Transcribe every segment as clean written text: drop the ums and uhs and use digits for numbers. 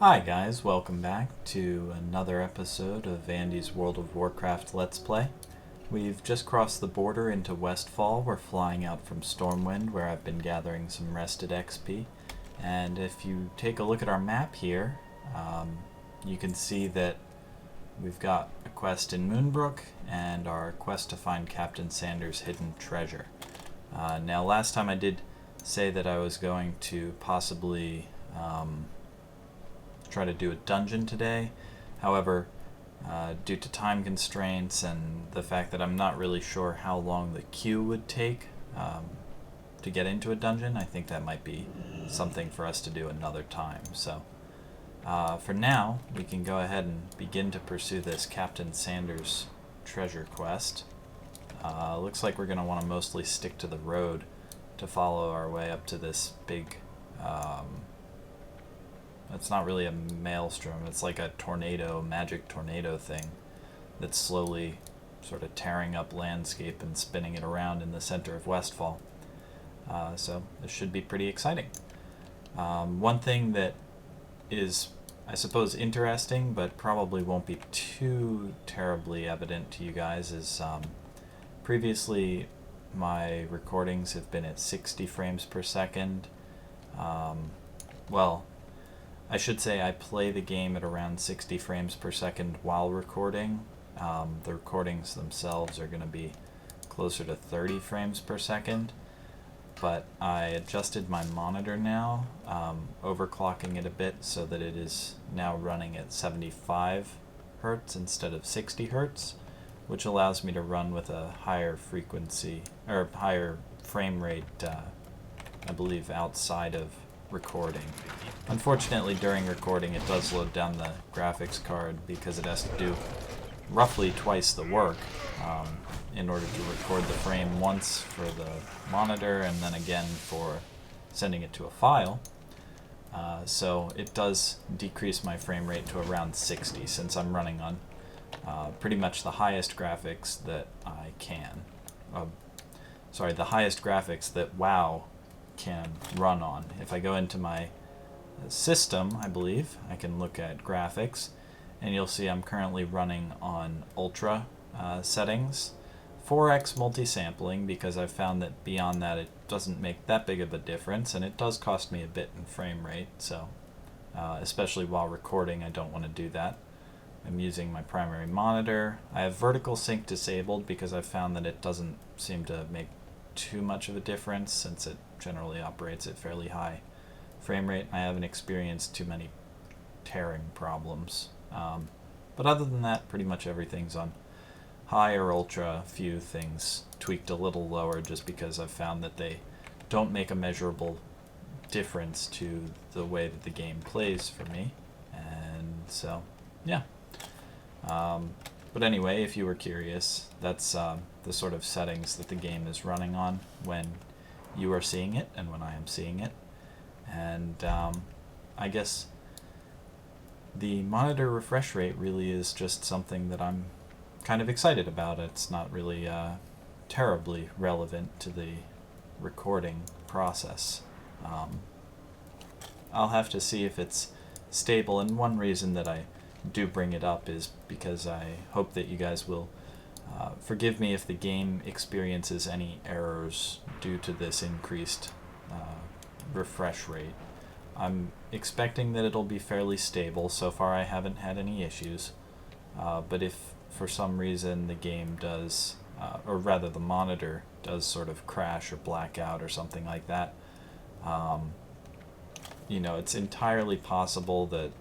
Hi guys, welcome back to another episode of Andy's World of Warcraft Let's Play. We've just crossed the border into Westfall. We're flying out from Stormwind, where I've been gathering some rested XP. And if you take a look at our map here, you can see that we've got a quest in Moonbrook and our quest to find Captain Sanders' hidden treasure. Now last time I did say that I was going to possibly try to do a dungeon today. However, due to time constraints and the fact that I'm not really sure how long the queue would take to get into a dungeon, I think that might be something for us to do another time. So for now, we can go ahead and begin to pursue this Captain Sanders treasure quest. Looks like we're going to want to mostly stick to the road to follow our way up to this big it's not really a maelstrom, it's like a tornado, magic tornado thing that's slowly sort of tearing up landscape and spinning it around in the center of Westfall. So this should be pretty exciting. One thing that is, I suppose, interesting, but probably won't be too terribly evident to you guys is previously my recordings have been at 60 frames per second. Well, I should say I play the game at around 60 frames per second while recording. The recordings themselves are going to be closer to 30 frames per second, but I adjusted my monitor now, overclocking it a bit so that it is now running at 75 hertz instead of 60 hertz, which allows me to run with a higher frequency, or higher frame rate, I believe, outside of recording. Unfortunately, during recording it does load down the graphics card because it has to do roughly twice the work in order to record the frame once for the monitor and then again for sending it to a file. So it does decrease my frame rate to around 60 since I'm running on pretty much the highest graphics that I can. The highest graphics that WoW can run on. If I go into my system, I believe, I can look at graphics, and you'll see I'm currently running on Ultra settings. 4x multi-sampling, because I've found that beyond that it doesn't make that big of a difference, and it does cost me a bit in frame rate, so especially while recording I don't want to do that. I'm using my primary monitor. I have vertical sync disabled because I've found that it doesn't seem to make too much of a difference since it generally operates at fairly high frame rate. I haven't experienced too many tearing problems. But other than that, pretty much everything's on high or ultra. A few things tweaked a little lower just because I've found that they don't make a measurable difference to the way that the game plays for me. And so, yeah. But anyway, if you were curious, that's the sort of settings that the game is running on when you are seeing it and when I am seeing it. And I guess the monitor refresh rate really is just something that I'm kind of excited about. It's not really terribly relevant to the recording process. I'll have to see if it's stable, and one reason that I do bring it up is because I hope that you guys will forgive me if the game experiences any errors due to this increased refresh rate. I'm expecting that it'll be fairly stable. So far I haven't had any issues, but if for some reason the game does, or rather the monitor does sort of crash or black out or something like that, it's entirely possible that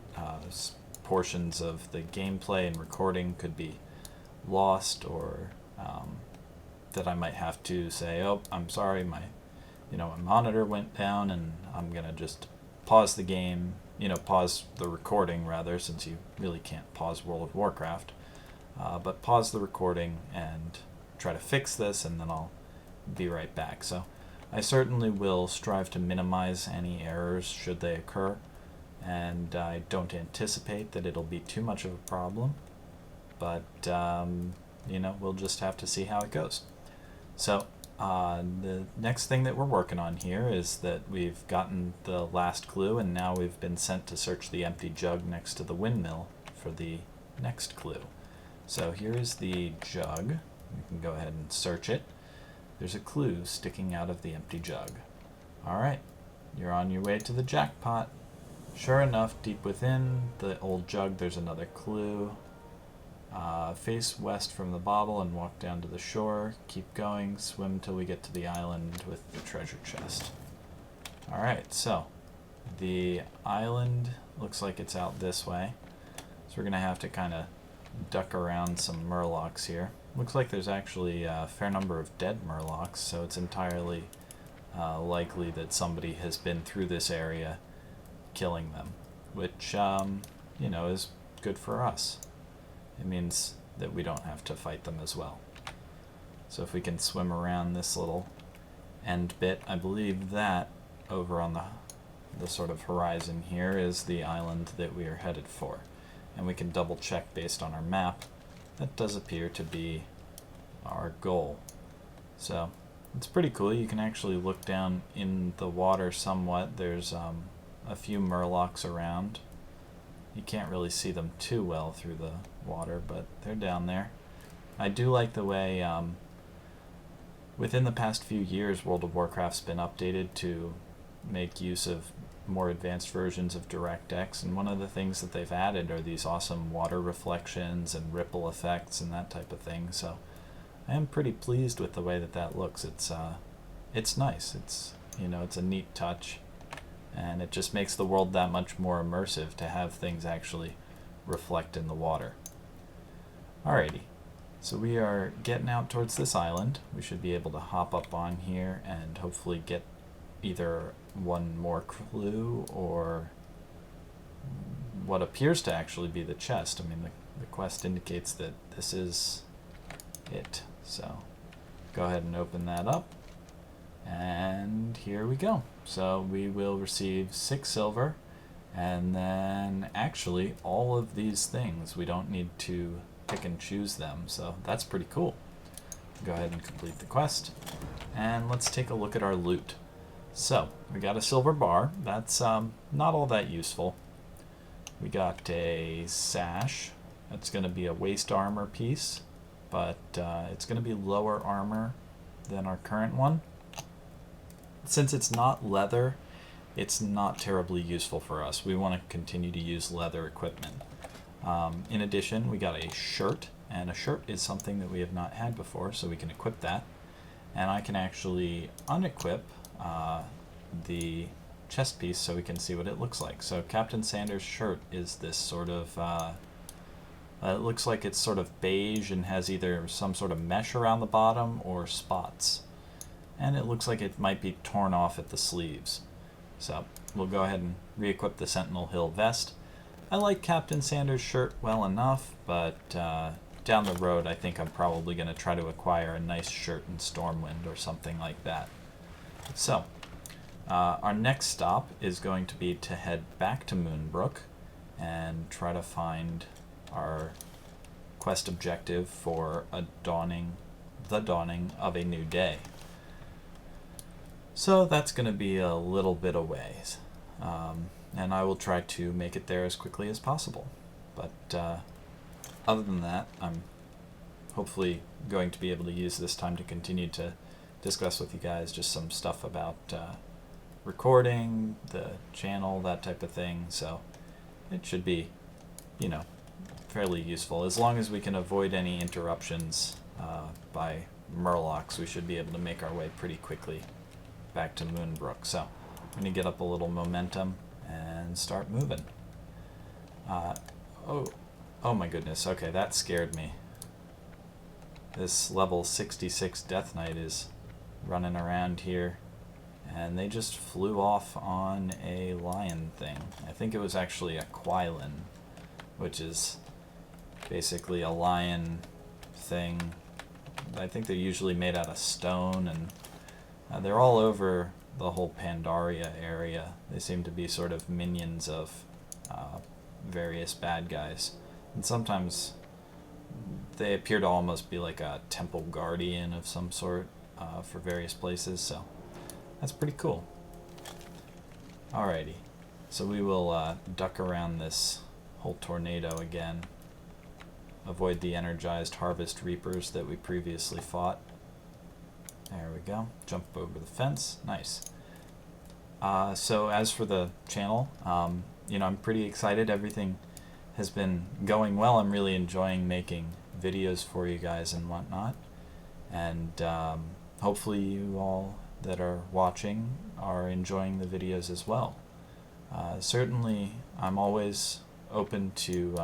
portions of the gameplay and recording could be lost, or that I might have to say, oh, I'm sorry, my monitor went down, and I'm gonna just pause the game, pause the recording rather, since you really can't pause World of Warcraft, but pause the recording and try to fix this, and then I'll be right back. So I certainly will strive to minimize any errors should they occur, and I don't anticipate that it'll be too much of a problem, but we'll just have to see how it goes. So The next thing that we're working on here is that we've gotten the last clue, and now we've been sent to search the empty jug next to the windmill for the next clue. So here is the jug. We can go ahead and search it. There's a clue sticking out of the empty jug. Alright, you're on your way to the jackpot. Sure enough, deep within the old jug there's another clue. Face west from the bottle and walk down to the shore. Keep going, swim till we get to the island with the treasure chest. Alright, so the island looks like it's out this way. So we're going to have to kind of duck around some murlocs here. Looks like there's actually a fair number of dead murlocs, so it's entirely likely that somebody has been through this area killing them, which, you know, is good for us. It means that we don't have to fight them as well. So if we can swim around this little end bit, I believe that over on the sort of horizon here is the island that we are headed for. And we can double check based on our map. That does appear to be our goal. So it's pretty cool. You can actually look down in the water somewhat. There's a few murlocs around. You can't really see them too well through the water, but they're down there. I do like the way within the past few years World of Warcraft's been updated to make use of more advanced versions of DirectX, and one of the things that they've added are these awesome water reflections and ripple effects and that type of thing. So I am pretty pleased with the way that that looks. It's nice. It's, you know, it's a neat touch, and it just makes the world that much more immersive to have things actually reflect in the water. Alrighty, so we are getting out towards this island. We should be able to hop up on here and hopefully get either one more clue or what appears to actually be the chest. I mean, the quest indicates that this is it. So go ahead and open that up, and here we go. So we will receive 6 silver, and then actually all of these things, we don't need to pick and choose them, so that's pretty cool. Go ahead and complete the quest, and let's take a look at our loot. So we got a silver bar. That's not all that useful. We got a sash. That's going to be a waist armor piece, but it's going to be lower armor than our current one. Since it's not leather, it's not terribly useful for us. We want to continue to use leather equipment. In addition, we got a shirt, and a shirt is something that we have not had before, so we can equip that. And I can actually unequip the chest piece so we can see what it looks like. So Captain Sanders' shirt is this sort of, it looks like it's sort of beige and has either some sort of mesh around the bottom or spots. And it looks like it might be torn off at the sleeves. So we'll go ahead and re-equip the Sentinel Hill vest. I like Captain Sanders' shirt well enough, but down the road I think I'm probably going to try to acquire a nice shirt in Stormwind or something like that. So our next stop is going to be to head back to Moonbrook and try to find our quest objective for the dawning of a new day. So that's going to be a little bit of ways, and I will try to make it there as quickly as possible. But other than that, I'm hopefully going to be able to use this time to continue to discuss with you guys just some stuff about recording, the channel, that type of thing. So it should be, you know, fairly useful. As long as we can avoid any interruptions by murlocs, we should be able to make our way pretty quickly back to Moonbrook. So I'm going to get up a little momentum and start moving. Oh my goodness, okay, that scared me. This level 66 Death Knight is running around here, and they just flew off on a lion thing. I think it was actually a Quilin, which is basically a lion thing. I think they're usually made out of stone, and they're all over the whole Pandaria area. They seem to be sort of minions of various bad guys. And sometimes they appear to almost be like a temple guardian of some sort. for various places, so that's pretty cool. Alrighty, so we will duck around this whole tornado again. Avoid the energized harvest reapers that we previously fought. There we go. Jump over the fence. Nice. So as for the channel, you know, I'm pretty excited. Everything has been going well. I'm really enjoying making videos for you guys and whatnot. And hopefully you all that are watching are enjoying the videos as well. Certainly, I'm always open to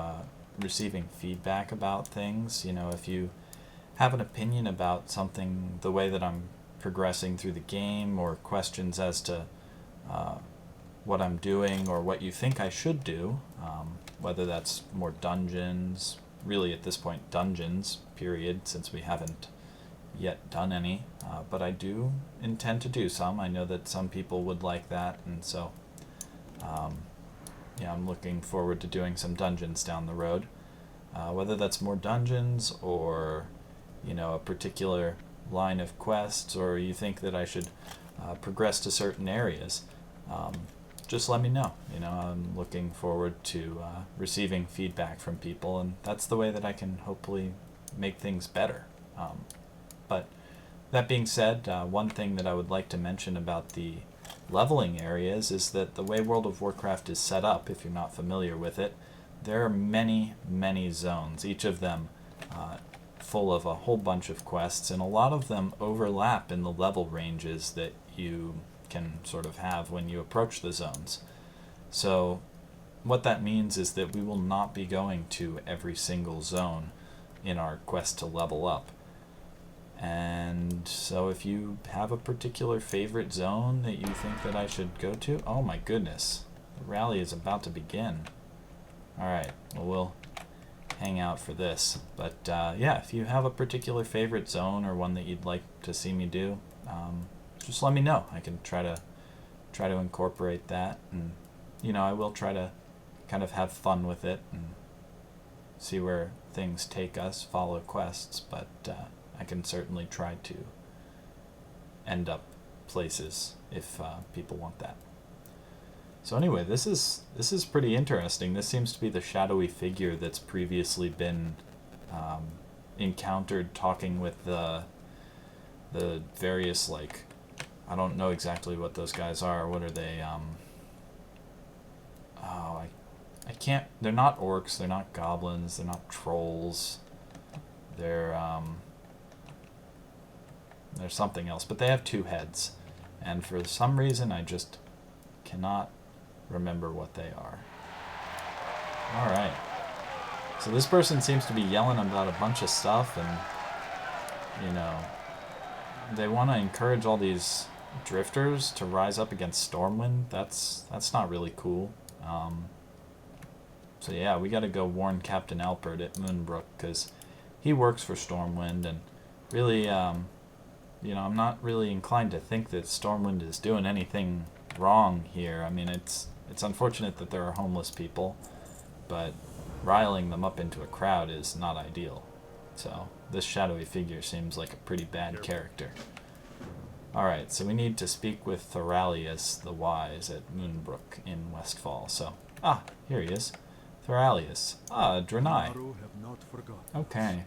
receiving feedback about things. You know, if you have an opinion about something, the way that I'm progressing through the game, or questions as to what I'm doing or what you think I should do, whether that's more dungeons, really at this point dungeons, period, since we haven't yet done any, but I do intend to do some. I know that some people would like that, and so yeah, I'm looking forward to doing some dungeons down the road, whether that's more dungeons or, you know, a particular line of quests, or you think that I should progress to certain areas. Just let me know. You know, I'm looking forward to receiving feedback from people, and that's the way that I can hopefully make things better. But that being said, one thing that I would like to mention about the leveling areas is that the way World of Warcraft is set up, if you're not familiar with it, there are many, many zones, each of them full of a whole bunch of quests, and a lot of them overlap in the level ranges that you can sort of have when you approach the zones. So what that means is that we will not be going to every single zone in our quest to level up. And so if you have a particular favorite zone that you think that I should go to, oh my goodness, the rally is about to begin. Alright, well, we'll hang out for this. But yeah, if you have a particular favorite zone or one that you'd like to see me do, just let me know. I can try to incorporate that, and you know, I will try to kind of have fun with it and see where things take us, follow quests, but I can certainly try to end up places if people want that. So anyway, this is pretty interesting. This seems to be the shadowy figure that's previously been encountered talking with the various, like, I don't know exactly what those guys are. What are they? Oh, I can't. They're not orcs. They're not goblins. They're not trolls. They're something else. But they have two heads, and for some reason I just cannot remember what they are. All right. So this person seems to be yelling about a bunch of stuff, and you know, they want to encourage all these drifters to rise up against Stormwind. That's not really cool. So yeah, we got to go warn Captain Alpert at Moonbrook, because he works for Stormwind, and really, you know, I'm not really inclined to think that Stormwind is doing anything wrong here. I mean, it's unfortunate that there are homeless people, but riling them up into a crowd is not ideal. So this shadowy figure seems like a pretty bad character. Alright, so we need to speak with Thoralius the Wise at Moonbrook in Westfall. So, here he is. Thoralius. Draenei. Okay.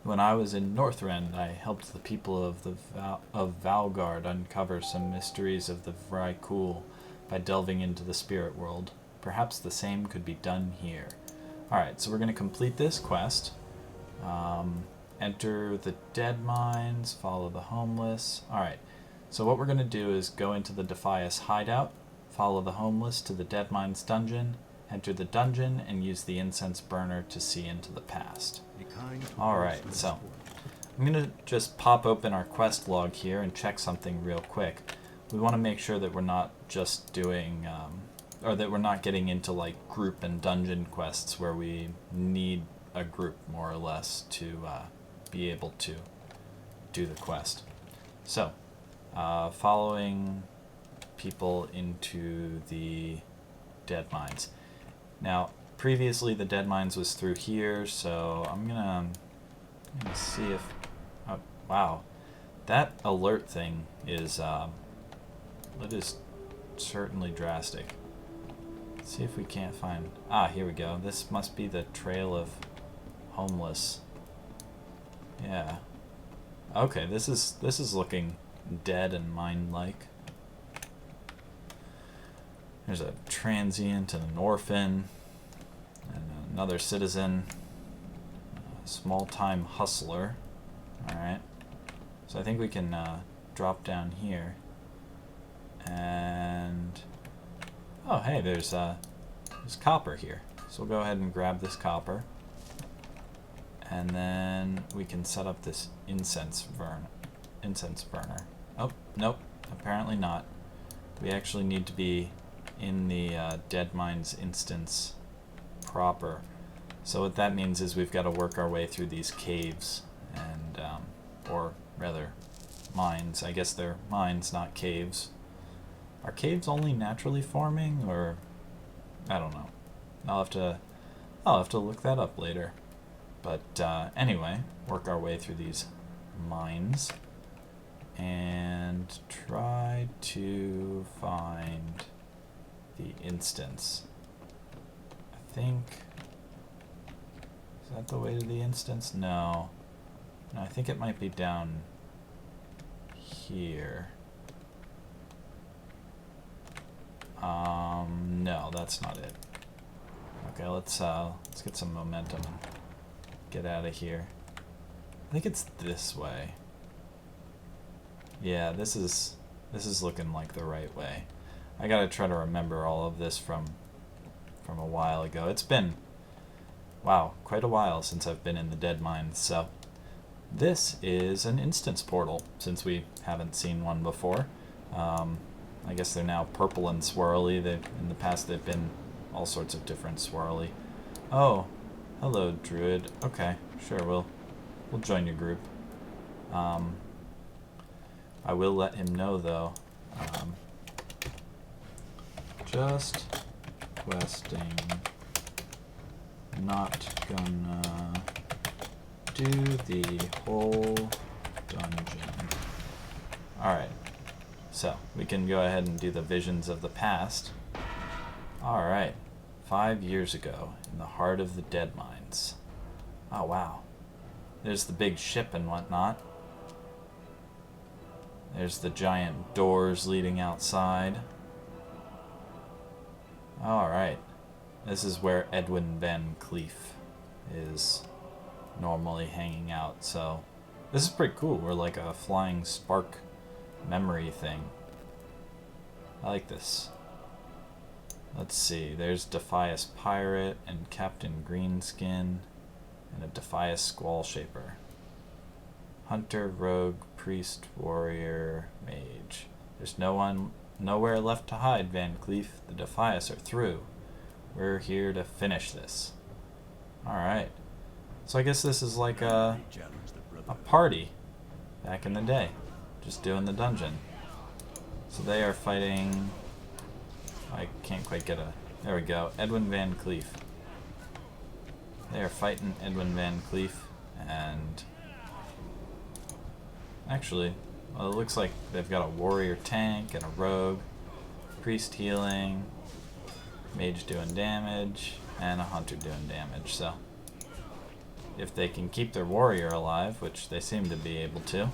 When I was in Northrend, I helped the people of Valgard uncover some mysteries of the Vrykul by delving into the spirit world. Perhaps the same could be done here. Alright, so we're going to complete this quest. Enter the Deadmines, follow the homeless. Alright, so what we're going to do is go into the Defias hideout, follow the homeless to the Deadmines dungeon, enter the dungeon, and use the incense burner to see into the past. Alright, so I'm going to just pop open our quest log here and check something real quick. We want to make sure that we're not just doing, or that we're not getting into like group and dungeon quests where we need a group more or less to be able to do the quest. So, following people into the Deadmines. Now, previously the Deadmines was through here, so I'm gonna see if... Oh, wow. That alert thing is, it is certainly drastic. Let's see if we can't find... Ah, here we go. This must be the trail of homeless. Yeah. Okay, this is looking dead and mine-like. There's a transient and an orphan, and another citizen, a small-time hustler. Alright. So I think we can drop down here. And... oh, hey, there's copper here. So we'll go ahead and grab this copper. And then we can set up this incense burner. Oh, nope, apparently not. We actually need to be in the Deadmines instance proper. So what that means is we've got to work our way through these caves, and or rather mines. I guess they're mines, not caves. Are caves only naturally forming, or I don't know. I'll have to look that up later. But anyway, work our way through these mines and try to find the instance. I think... is that the way to the instance? No. No, I think it might be down here. No, that's not it. Okay, let's get some momentum and get out of here. I think it's this way. Yeah, this is looking like the right way. I gotta try to remember all of this from a while ago. It's been, wow, quite a while since I've been in the Deadmines. So this is an instance portal, since we haven't seen one before. I guess they're now purple and swirly. In the past they've been all sorts of different swirly. Oh, hello, Druid. Okay, sure, we'll join your group. I will let him know, though. Just questing. Not gonna do the whole dungeon. Alright, so we can go ahead and do the visions of the past. Alright, 5 years ago, in the heart of the Deadmines. Oh, wow. There's the big ship and whatnot. There's the giant doors leading outside. Alright. This is where Edwin Van Cleef is normally hanging out, so this is pretty cool. We're like a flying spark memory thing. I like this. Let's see, there's Defias Pirate and Captain Greenskin and a Defias Squall Shaper. Hunter, Rogue, Priest, Warrior, Mage. There's nowhere left to hide, Van Cleef. The Defias are through. We're here to finish this. Alright. So I guess this is like a party back in the day. Just doing the dungeon. So they are fighting... I can't quite get a... there we go. Edwin Van Cleef. They are fighting Edwin Van Cleef, and... actually, well, it looks like they've got a warrior tank and a rogue, priest healing, mage doing damage, and a hunter doing damage. So, if they can keep their warrior alive, which they seem to be able to,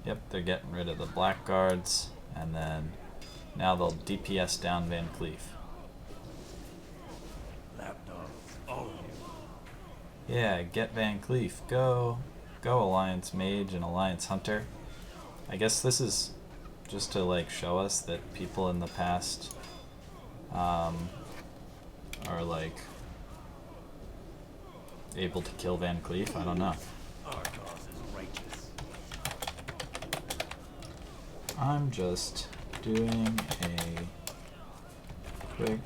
yep, they're getting rid of the blackguards, and then now they'll DPS down Van Cleef. Yeah, get Van Cleef. Go Alliance Mage and Alliance Hunter. I guess this is just to like show us that people in the past are like able to kill Van Cleef. I don't know. I'm just doing a quick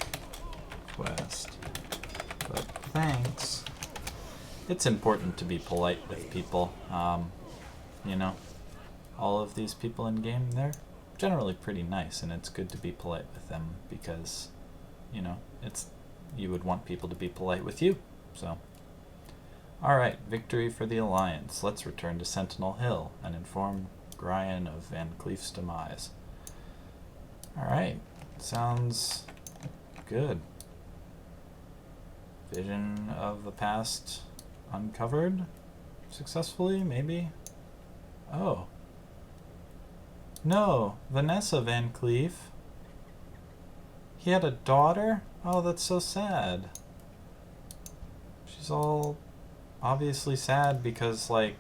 quest, but thanks. It's important to be polite with people. You know, all of these people in game, they're generally pretty nice, and it's good to be polite with them because, you know, you would want people to be polite with you. So, alright, victory for the Alliance. Let's return to Sentinel Hill and inform Grian of Van Cleef's demise. Alright, sounds good. Vision of the past uncovered successfully, maybe? Oh. No, Vanessa Van Cleef. He had a daughter? Oh, that's so sad. She's all obviously sad because, like,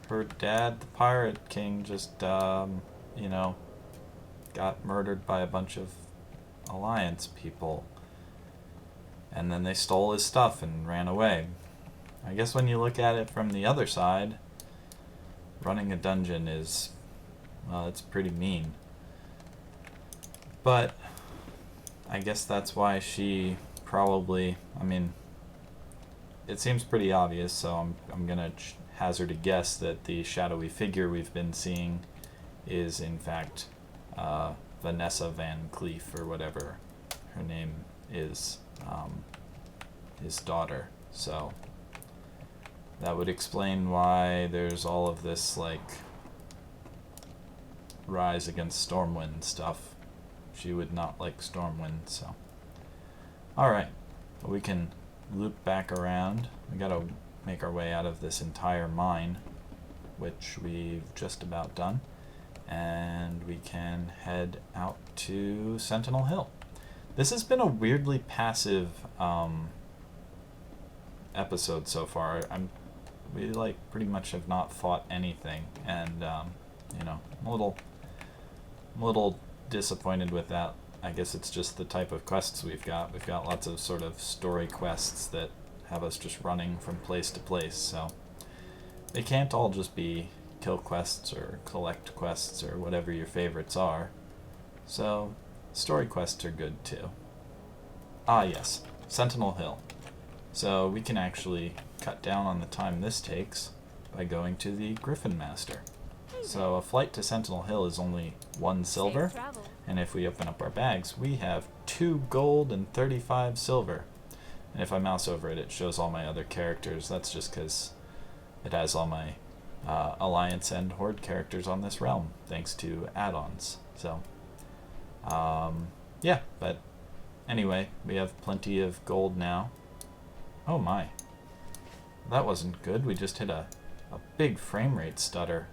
her dad, the Pirate King, just, you know, got murdered by a bunch of Alliance people. And then they stole his stuff and ran away. I guess when you look at it from the other side, running a dungeon is, well, it's pretty mean. But I guess that's why she probably, I mean, it seems pretty obvious, so I'm gonna hazard a guess that the shadowy figure we've been seeing is in fact Vanessa Van Cleef, or whatever her name is, his daughter. So that would explain why there's all of this, like, rise against Stormwind stuff. She would not like Stormwind, so. Alright, we can loop back around. We gotta make our way out of this entire mine, which we've just about done. And we can head out to Sentinel Hill. This has been a weirdly passive episode so far. We like pretty much have not fought anything, and you know, I'm a little disappointed with that. I guess it's just the type of quests we've got. We've got lots of sort of story quests that have us just running from place to place, so they can't all just be kill quests or collect quests or whatever your favorites are. So story quests are good too. Ah yes, Sentinel Hill. So we can actually cut down on the time this takes by going to the Griffin Master. So a flight to Sentinel Hill is only 1 silver, and if we open up our bags, we have 2 gold and 35 silver. And if I mouse over it, it shows all my other characters. That's just because it has all my Alliance and Horde characters on this realm, thanks to add-ons. So, yeah, but anyway, we have plenty of gold now. Oh my. That wasn't good. We just hit a big frame rate stutter.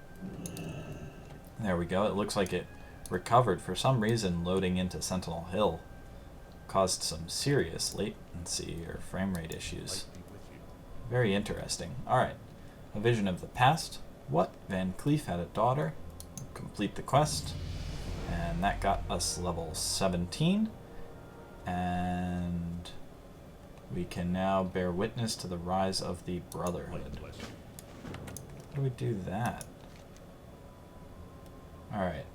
There we go. It looks like it recovered. For some reason, loading into Sentinel Hill caused some serious latency or frame rate issues. Very interesting. Alright. A vision of the past. What? Van Cleef had a daughter. Complete the quest. And that got us level 17. And we can now bear witness to the rise of the Brotherhood. How do we do that? Alright.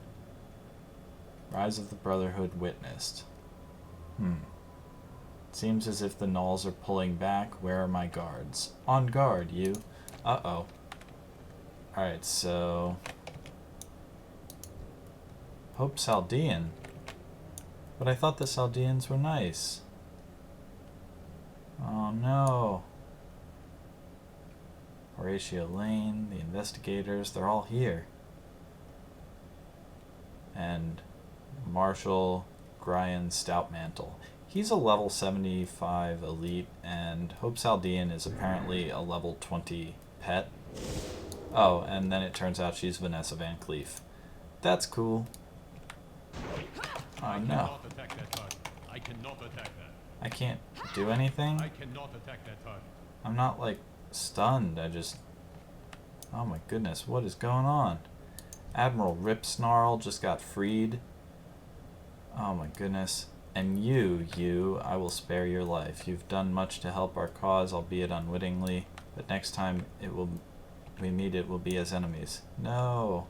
Rise of the Brotherhood witnessed. Seems as if the gnolls are pulling back. Where are my guards? On guard, you. Uh-oh. Alright, so Hope Saldean. But I thought the Saldeans were nice. Oh no. Horatio Lane, the investigators, they're all here. And Marshal Grian Stoutmantle. He's a level 75 elite, and Hope Saldean is apparently a level 20 pet. Oh, and then it turns out she's Vanessa Van Cleef. That's cool. Oh no. I cannot attack that. I can't do anything? I cannot attack that target. I'm not, like, stunned. I just... Oh my goodness, what is going on? Admiral Ripsnarl just got freed. Oh my goodness. And you, I will spare your life. You've done much to help our cause, albeit unwittingly, but next time we meet it will be as enemies. No.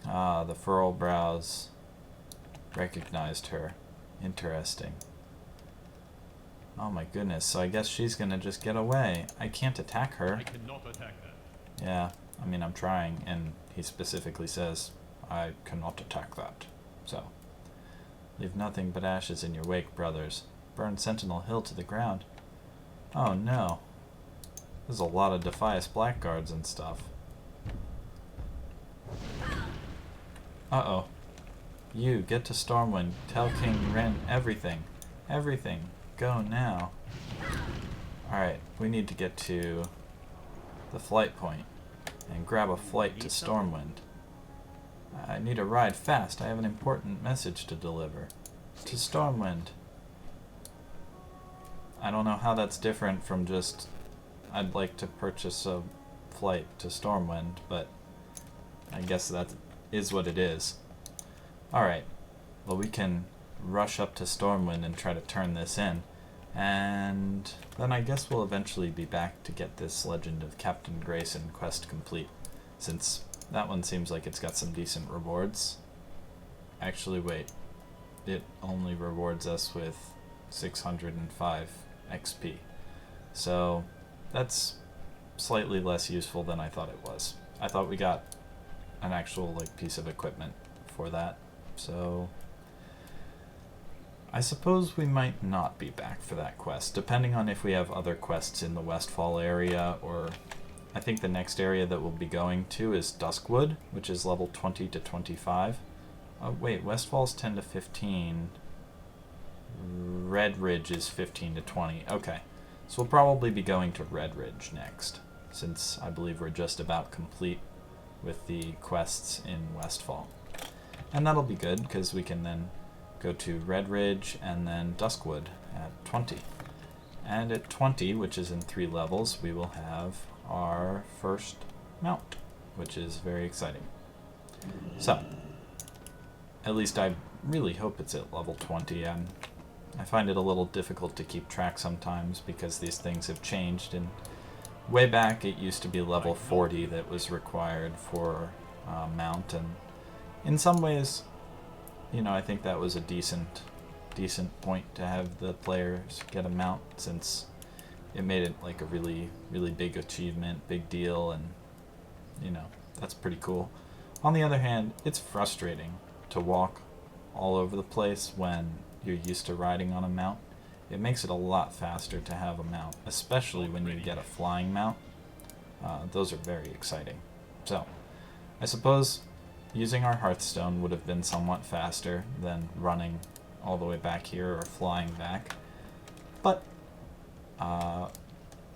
Ah, the furrow brows recognized her. Interesting. Oh my goodness, so I guess she's gonna just get away. I can't attack her. I cannot attack that. Yeah, I mean, I'm trying, and he specifically says, I cannot attack that. So, leave nothing but ashes in your wake, brothers. Burn Sentinel Hill to the ground. Oh no. There's a lot of Defias Blackguards and stuff. Uh-oh. You, get to Stormwind. Tell King Ren everything. Everything. Go now. Alright, we need to get to the flight point and grab a flight to Stormwind. I need a ride fast. I have an important message to deliver. To Stormwind. I don't know how that's different from just I'd like to purchase a flight to Stormwind, but I guess that is what it is. Alright, well we can rush up to Stormwind and try to turn this in, and then I guess we'll eventually be back to get this Legend of Captain Grayson quest complete, since that one seems like it's got some decent rewards. Actually, wait, it only rewards us with 605 XP, so that's slightly less useful than I thought it was. I thought we got an actual piece of equipment for that, so I suppose we might not be back for that quest, depending on if we have other quests in the Westfall area, or I think the next area that we'll be going to is Duskwood, which is level 20 to 25. Oh wait, Westfall's 10 to 15. Red Ridge is 15 to 20. Okay, so we'll probably be going to Red Ridge next, since I believe we're just about complete with the quests in Westfall. And that'll be good, because we can then go to Red Ridge and then Duskwood at 20. And at 20, which is in 3 levels, we will have our first mount, which is very exciting. So, at least I really hope it's at level 20. I find it a little difficult to keep track sometimes because these things have changed, and way back it used to be level 40 that was required for mount, and in some ways, you know, I think that was a decent point to have the players get a mount, since it made it like a really big achievement, big deal, and you know, that's pretty cool. On the other hand, it's frustrating to walk all over the place when you're used to riding on a mount. It makes it a lot faster to have a mount, especially when you get a flying mount. Those are very exciting. So, I suppose using our Hearthstone would have been somewhat faster than running all the way back here or flying back. But,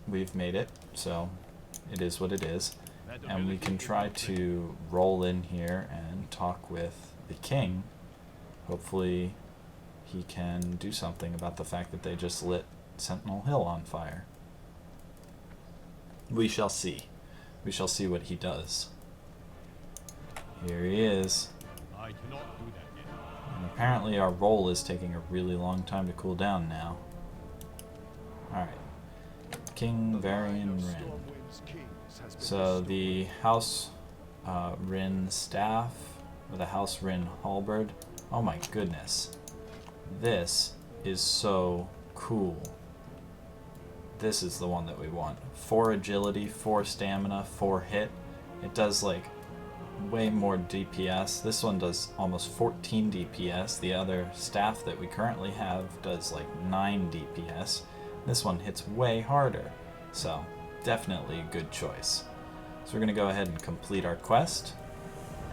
we've made it, so it is what it is. And we can try to roll in here and talk with the king. Hopefully he can do something about the fact that they just lit Sentinel Hill on fire. We shall see. We shall see what he does. Here he is. I cannot do that yet. And apparently our roll is taking a really long time to cool down now. Alright. King Varian Rin. So the House Rin staff, or the House Rin halberd. Oh my goodness. This is so cool. This is the one that we want. 4 agility, 4 stamina, 4 hit. It does like way more DPS. This one does almost 14 DPS. The other staff that we currently have does like 9 DPS. This one hits way harder. So definitely a good choice. So we're going to go ahead and complete our quest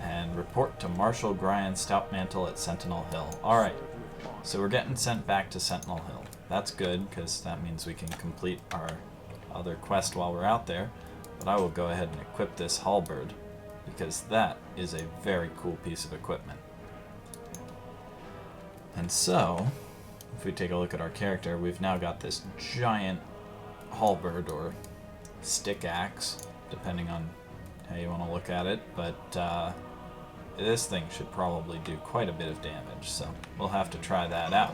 and report to Marshal Brian Stoutmantle at Sentinel Hill. Alright, so we're getting sent back to Sentinel Hill. That's good, because that means we can complete our other quest while we're out there. But I will go ahead and equip this halberd, because that is a very cool piece of equipment. And so, if we take a look at our character, we've now got this giant halberd, or stick axe, depending on how you want to look at it, but this thing should probably do quite a bit of damage, so we'll have to try that out.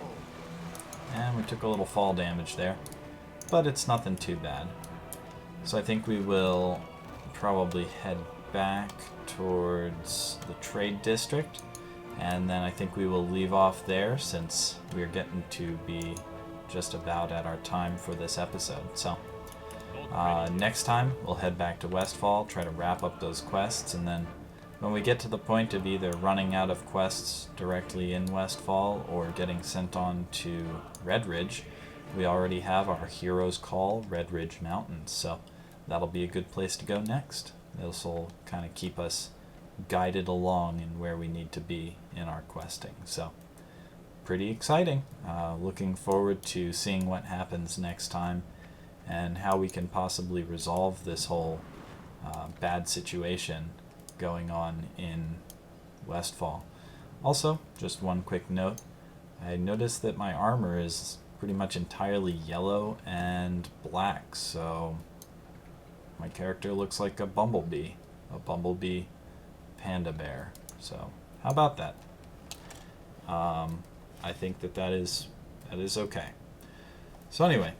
And we took a little fall damage there, but it's nothing too bad. So I think we will probably head back towards the trade district, and then I think we will leave off there, since we're getting to be just about at our time for this episode. So next time we'll head back to Westfall, try to wrap up those quests, and then when we get to the point of either running out of quests directly in Westfall or getting sent on to Red Ridge, we already have our Hero's Call, Red Ridge Mountains, so that'll be a good place to go next. This will kind of keep us guided along in where we need to be in our questing. So, pretty exciting. Looking forward to seeing what happens next time and how we can possibly resolve this whole bad situation going on in Westfall. Also, just one quick note, I noticed that my armor is pretty much entirely yellow and black, so my character looks like a bumblebee panda bear. So how about that? I think that is okay. So anyway,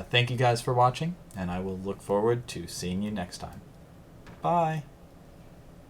thank you guys for watching, and I will look forward to seeing you next time. Bye.